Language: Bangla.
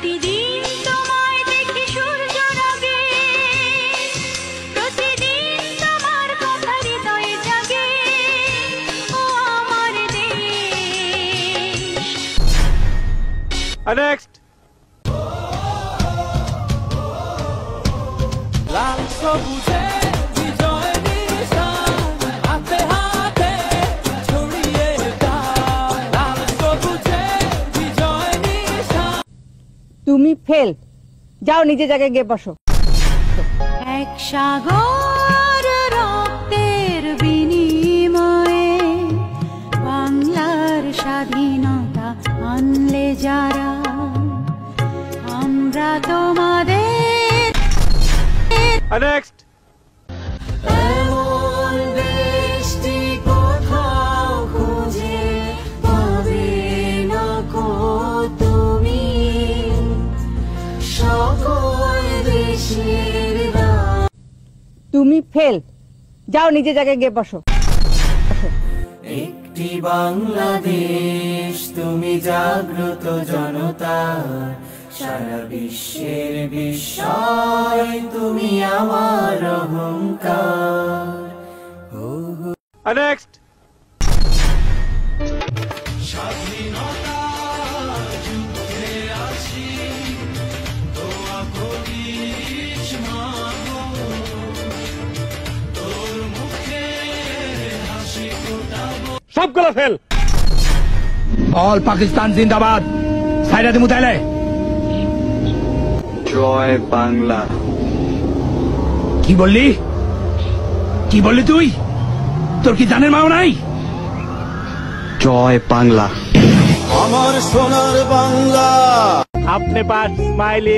প্রতিদিন তোমায় দেখি সূর্যের আগে, প্রতিদিন তোমার কথা হৃদয়ে জাগে, ও আমার দেশ। নেক্সট। লাল সবুজে বিজয় নিশান, হাতে হাতে ছড়িয়ে দাও। লাল সবুজে বিজয় নিশান। তুমি ফেল, যাও নিজে জায়গায় গিয়ে বসো। এক সাগর রক্তের বিনিময়ে বাংলার স্বাধীনতা আনলে যারা, আমরা তোমাদের নেক্সট। এমন দেশটি কোথাও খুঁজে পাবে না কো তুমি, সকল দেশের তুমি ফেল, যাও নিজে জায়গায় গিয়ে বসো। একটি বাংলাদেশ, তুমি জাগ্রত জনতা, সারা বিশ্বের বিস্ময়, তুমি আমার অহংকার। নেক্সট। সবগুলো ফেল। অল পাকিস্তান জিন্দাবাদ। সাইরাতে মুতাইলে জয় বাংলা। কি বললি? কি বললি তুই? তোর কি জানের মাও নাই? জয় বাংলা। আমার সোনার বাংলা। আপনি পাস স্মাইলি।